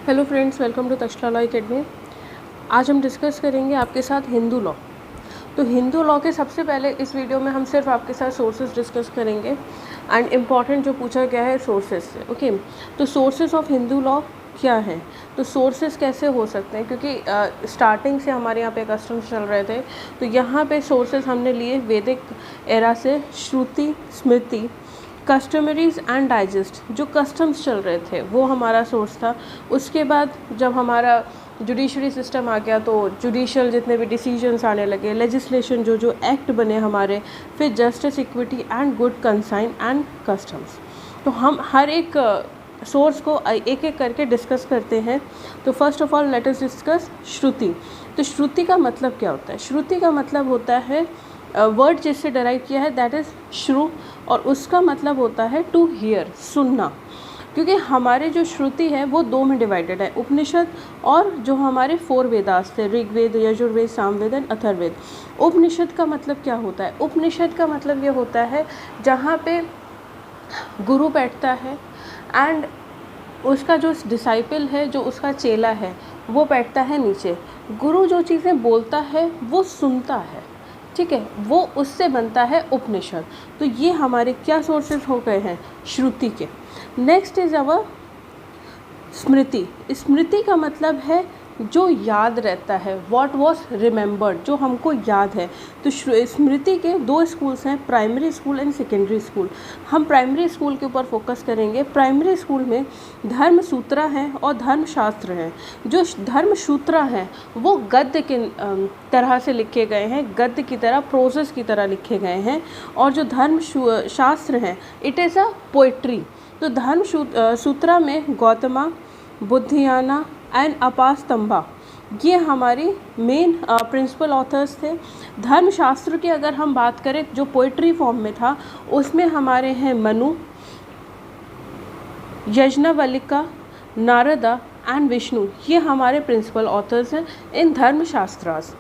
Hello friends, welcome to Takshala law academy. आज हम discuss करेंगे आपके साथ हिंदू लॉ। तो हिंदू लॉ के सबसे पहले इस वीडियो में हम सिर्फ आपके साथ सोर्सेज डिस्कस करेंगे एंड इम्पॉर्टेंट जो पूछा गया है सोर्सेज से। ओके, तो सोर्सेज ऑफ हिंदू लॉ क्या है, तो सोर्सेज कैसे हो सकते हैं, क्योंकि स्टार्टिंग से हमारे यहाँ पे कस्टम्स चल रहे थे। तो यहाँ पे सोर्सेज हमने लिए वैदिक एरा से, श्रुति, स्मृति, कस्टमरीज एंड डाइजेस्ट। जो कस्टम्स चल रहे थे वो हमारा सोर्स था। उसके बाद जब हमारा जुडिशरी सिस्टम आ गया तो जुडिशल जितने भी डिसीजंस आने लगे, लेजिस्लेशन जो जो एक्ट बने हमारे, फिर justice, equity and good consign and customs. तो हम हर एक सोर्स को एक एक करके डिस्कस करते हैं। तो first of all let us discuss Shruti. तो श्रुति का मतलब क्या होता है? श्रुति का मतलब होता है वर्ड जिससे डराइव किया है दैट इज़ श्रु, और उसका मतलब होता है टू हियर, सुनना। क्योंकि हमारे जो श्रुति है वो दो में डिवाइडेड है, उपनिषद और जो हमारे 4 वेदास थे, ऋग्वेद, यजुर्वेद, सामवेद एंड अथर्ववेद। उपनिषद का मतलब क्या होता है? उपनिषद का मतलब ये होता है जहाँ पे गुरु बैठता है एंड उसका जो डिसाइपल है, जो उसका चेला है, वो बैठता है नीचे। गुरु जो चीज़ें बोलता है वो सुनता है, ठीक है, वो उससे बनता है उपनिषद। तो ये हमारे क्या सोर्सेज हो गए हैं? श्रुति के। नेक्स्ट इज अवर स्मृति। स्मृति का मतलब है जो याद रहता है, व्हाट वॉज रिमेंबर्ड, जो हमको याद है। तो स्मृति के 2 स्कूल्स हैं, primary school and secondary school. हम प्राइमरी स्कूल के ऊपर फोकस करेंगे। प्राइमरी स्कूल में धर्म सूत्रा हैं और धर्मशास्त्र हैं। जो धर्म सूत्रा हैं वो गद्य के तरह से लिखे गए हैं, गद्य की तरह, प्रोजेस की तरह लिखे गए हैं। और जो धर्म शास्त्र हैं इट इज़ अ पोइट्री। तो धर्म सूत्रा में गौतमा, बुद्धियाना एंड अपास्तंभा, ये हमारी मेन प्रिंसिपल ऑथर्स थे। धर्मशास्त्र की अगर हम बात करें जो पोइट्री फॉर्म में था, उसमें हमारे हैं मनु, यज्ञवल्क्य, नारदा एंड विष्णु। ये हमारे प्रिंसिपल ऑथर्स हैं इन धर्मशास्त्रास।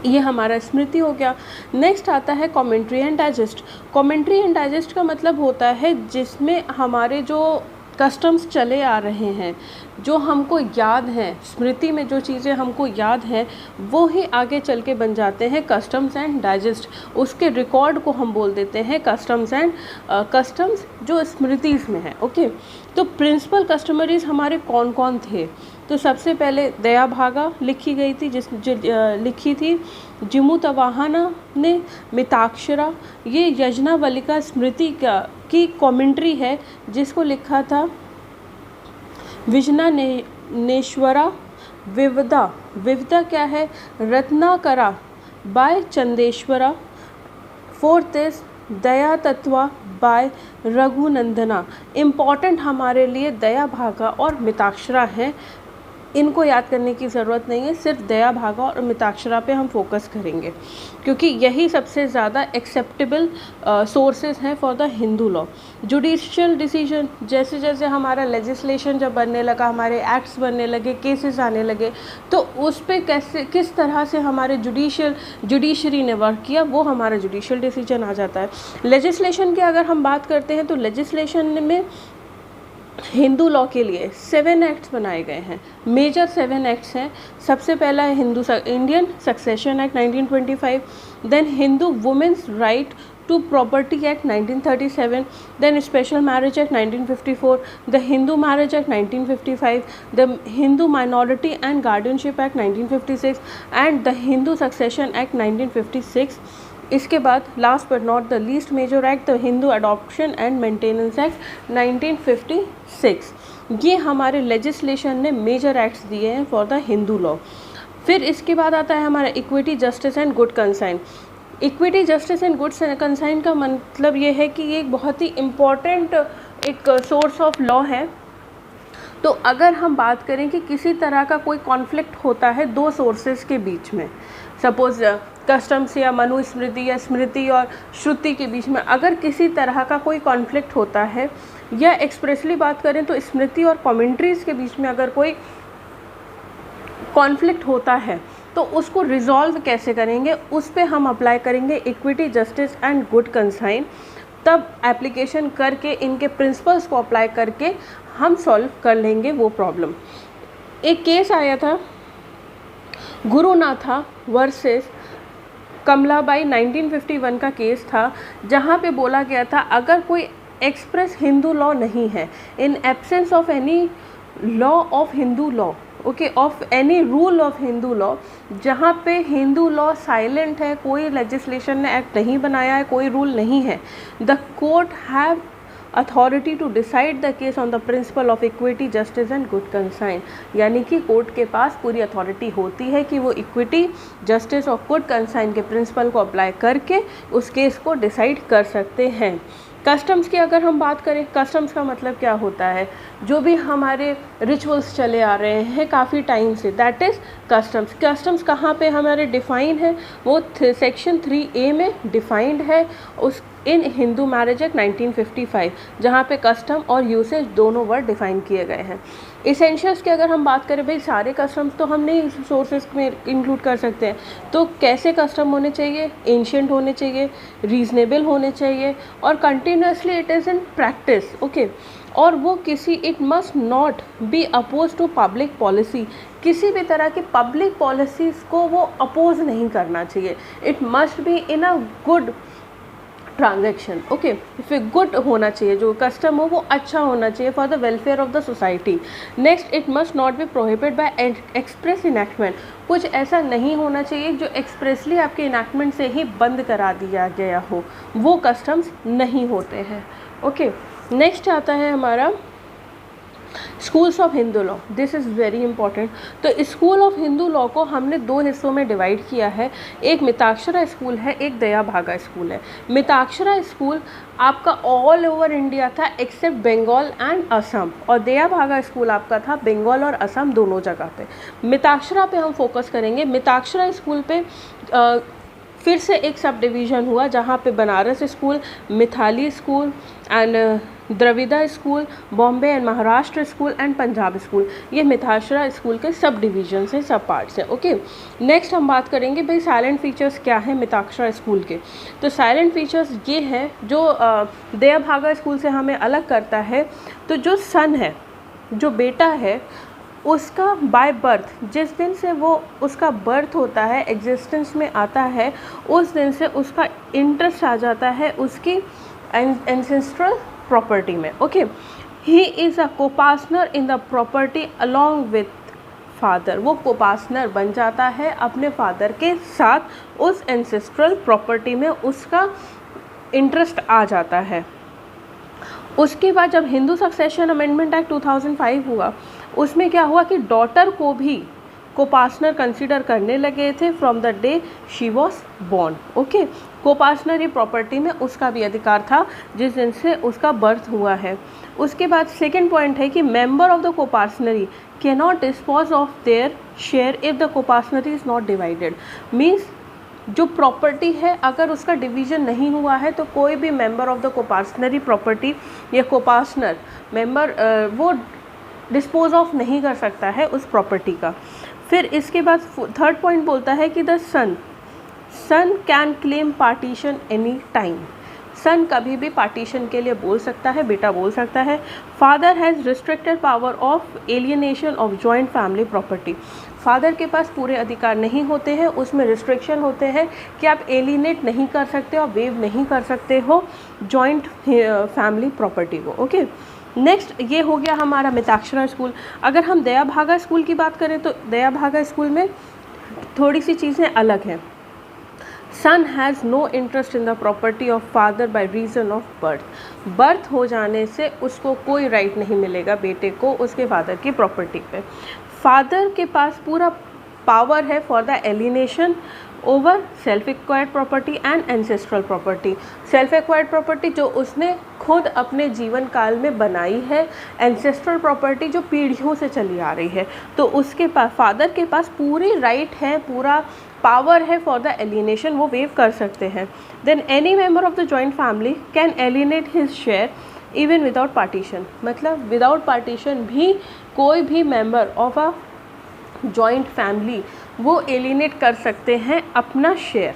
ये हमारा स्मृति हो गया। नेक्स्ट आता है commentary and digest. Commentary and digest का मतलब होता है जिसमें हमारे जो कस्टम्स चले आ रहे हैं, जो हमको याद हैं, स्मृति में जो चीज़ें हमको याद हैं वो ही आगे चल के बन जाते हैं कस्टम्स एंड डाइजेस्ट। उसके रिकॉर्ड को हम बोल देते हैं कस्टम्स एंड कस्टम्स जो स्मृतिज में है। ओके, तो प्रिंसिपल कस्टमरीज हमारे कौन कौन थे? तो सबसे पहले दया भागा लिखी गई थी, लिखी थी जिमुतवाहना ने, मिताक्षरा। ये यज्ञवल्क्य स्मृति की कमेंट्री है जिसको लिखा था विजनानेश्वरा। विविधा क्या है? Ratnakara by Chandeshwara. 4th is Dayatattva by Raghunandana. Important हमारे लिए दया भागा और मिताक्षरा हैं, इनको याद करने की ज़रूरत नहीं है, सिर्फ दया भागा और मिताक्षरा पे हम फोकस करेंगे क्योंकि यही सबसे ज़्यादा एक्सेप्टेबल सोर्सेज हैं for the Hindu law. Judicial decision, जैसे जैसे हमारा लेजिस्लेशन जब बनने लगा, हमारे एक्ट्स बनने लगे, केसेस आने लगे, तो उस पर कैसे, किस तरह से हमारे जुडिशरी ने वर्क किया, वो हमारा जुडिशियल डिसीजन आ जाता है। लेजिस्लेशन की अगर हम बात करते हैं तो लेजिस्लेशन में हिंदू लॉ के लिए 7 एक्ट्स बनाए गए हैं, मेजर 7 एक्ट्स हैं। सबसे पहला है Indian succession act 1925, then Hindu women's right to property act 1937, then special marriage act 1954, the Hindu marriage act 1955, the Hindu minority and guardianship act 1956 and the Hindu succession act 1956। इसके बाद last but not the least major act, the Hindu adoption and maintenance act 1956। ये हमारे legislation ने major acts दिए हैं for the Hindu law. फिर इसके बाद आता है हमारा equity, justice and good consign. Equity, justice and good consign का मतलब ये है कि ये एक बहुत ही इम्पॉर्टेंट एक सोर्स ऑफ लॉ है। तो अगर हम बात करें कि किसी तरह का कोई कॉन्फ्लिक्ट होता है 2 सोर्सेज के बीच में, सपोज कस्टम्स या मनुस्मृति या स्मृति और श्रुति के बीच में अगर किसी तरह का कोई कॉन्फ्लिक्ट होता है, या एक्सप्रेसली बात करें तो स्मृति और कमेंट्रीज के बीच में अगर कोई कॉन्फ्लिक्ट होता है तो उसको रिजॉल्व कैसे करेंगे, उस पे हम अप्लाई करेंगे equity, justice and good consign. तब एप्लीकेशन करके इनके प्रिंसिपल्स को अप्लाई करके हम सॉल्व कर लेंगे वो प्रॉब्लम। एक केस आया था गुरुनाथा वर्सेस कमलाबाई, 1951 का केस था, जहाँ पे बोला गया था अगर कोई एक्सप्रेस हिंदू लॉ नहीं है, in absence of any law of Hindu law, okay, of any rule of Hindu law, जहाँ पे हिंदू लॉ साइलेंट है, कोई लेजिस्लेशन ने एक्ट नहीं बनाया है, कोई रूल नहीं है, the court have authority to decide the case on the principle of equity, justice and good conscience. यानी कि कोर्ट के पास पूरी अथॉरिटी होती है कि वो इक्विटी, जस्टिस और गुड कंसाइन के प्रिंसिपल को अप्लाई करके उस केस को डिसाइड कर सकते हैं। कस्टम्स की अगर हम बात करें, कस्टम्स का मतलब क्या होता है, जो भी हमारे रिचुअल्स चले आ रहे हैं काफ़ी टाइम से, दैट इज़ कस्टम्स। कस्टम्स कहाँ पे हमारे डिफ़ाइन है, वो सेक्शन 3A में डिफ़ाइंड है उस इन हिंदू मैरिज एक्ट 1955, जहाँ पे कस्टम और यूसेज दोनों वर्ड डिफ़ाइन किए गए हैं। इसेंशियल्स की अगर हम बात करें, भाई सारे कस्टम्स तो हम नहीं सोर्सेज में इंक्लूड कर सकते हैं, तो कैसे कस्टम होने चाहिए, एंशिएंट होने चाहिए, रीजनेबल होने चाहिए और continuously it is in practice, okay, और वो किसी, it must not be oppose to public policy, किसी भी तरह की पब्लिक पॉलिसीज़ को वो अपोज नहीं करना चाहिए। It must be in a good transaction, okay, फिर गुड होना चाहिए, जो कस्टम हो वो अच्छा होना चाहिए for the welfare of the society. Next, it must not B prohibited by express enactment, कुछ ऐसा नहीं होना चाहिए जो एक्सप्रेसली आपके इनैक्टमेंट से ही बंद करा दिया गया हो, वो कस्टम्स नहीं होते हैं, ओके। नेक्स्ट आता है हमारा schools of Hindu law, this is very important. तो स्कूल ऑफ हिंदू लॉ को हमने दो हिस्सों में डिवाइड किया है, एक मिताक्षरा स्कूल है, एक दया भागा स्कूल है। मिताक्षरा स्कूल आपका ऑल ओवर इंडिया था एक्सेप्ट बंगाल एंड असम, और दया भागा स्कूल आपका था बंगाल और असम दोनों जगह पे। मिताक्षरा पे हम फोकस करेंगे। मिताक्षरा स्कूल पे फिर से एक सब डिवीज़न हुआ, जहाँ पे Banaras school, Mithali school and Dravida school, Bombay and Maharashtra school and Punjab school, ये मिताक्षरा स्कूल के सब डिवीजन हैं, सब पार्ट्स हैं, ओके। नेक्स्ट हम बात करेंगे भाई साइलेंट फीचर्स क्या है मिताक्षरा स्कूल के। तो साइलेंट फीचर्स ये हैं जो दया भागा स्कूल से हमें अलग करता है। तो जो सन है, जो बेटा है, उसका बाय बर्थ, जिस दिन से वो उसका बर्थ होता है, एग्जिस्टेंस में आता है, उस दिन से उसका इंटरेस्ट आ जाता है उसकी एंसेस्ट्रल प्रॉपर्टी में, okay. He is a copartner in the property along with father, वो कोपार्टनर बन जाता है अपने फादर के साथ, उस एंसेस्ट्रल प्रॉपर्टी में उसका इंटरेस्ट आ जाता है। उसके बाद जब हिंदू सक्सेशन अमेंडमेंट एक्ट 2005 हुआ, उसमें क्या हुआ कि डॉटर को भी कोपार्टनर कंसीडर करने लगे थे from the day she was born, okay. Copartner ये प्रॉपर्टी में उसका भी अधिकार था जिस दिन से उसका बर्थ हुआ है। उसके बाद सेकेंड पॉइंट है कि member of the copartnery can not dispose of their share if the copartnery is not divided. Means जो प्रॉपर्टी है अगर उसका डिवीज़न नहीं हुआ है तो कोई भी मेंबर ऑफ द कोपार्टनरी प्रॉपर्टी या कोपार्टनर मेंबर वो डिस्पोज ऑफ नहीं कर सकता है उस प्रॉपर्टी का। फिर इसके बाद थर्ड पॉइंट बोलता है कि the son can claim partition any time, son कभी भी पार्टीशन के लिए बोल सकता है, बेटा बोल सकता है। Father has restricted power of alienation of joint family property, father के पास पूरे अधिकार नहीं होते हैं, उसमें रिस्ट्रिक्शन होते हैं कि आप एलिनेट नहीं कर सकते हो, वेव नहीं कर सकते हो जॉइंट फैमिली प्रॉपर्टी को, ओके। नेक्स्ट ये हो गया हमारा मिताक्षरा स्कूल। अगर हम दया भागा स्कूल की बात करें तो दया भागा स्कूल में थोड़ी सी चीज़ें अलग हैं। Son has no interest in the property of father by reason of birth, birth हो जाने से उसको कोई राइट नहीं मिलेगा बेटे को उसके फादर की प्रॉपर्टी पे। फादर के पास पूरा पावर है for the alienation over self acquired property and ancestral property. Self acquired property जो उसने खुद अपने जीवन काल में बनाई है, एंसेस्ट्रल प्रॉपर्टी जो पीढ़ियों से चली आ रही है, तो उसके पास फादर के पास पूरी राइट है, पूरा पावर है फॉर द एलिनेशन, वो वेव कर सकते हैं। Then any member of the joint family can alienate his share even without partition, मतलब विदाउट पार्टीशन भी कोई भी member of a joint family वो एलिनेट कर सकते हैं अपना share,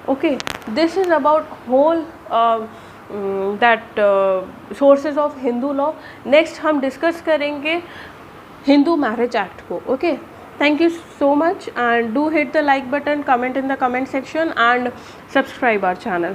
okay. This is about whole that sources of Hindu law. Next हम डिस्कस करेंगे हिंदू मैरिज एक्ट को। Okay, thank you so much and do hit the like button, comment in the comment section and subscribe our channel.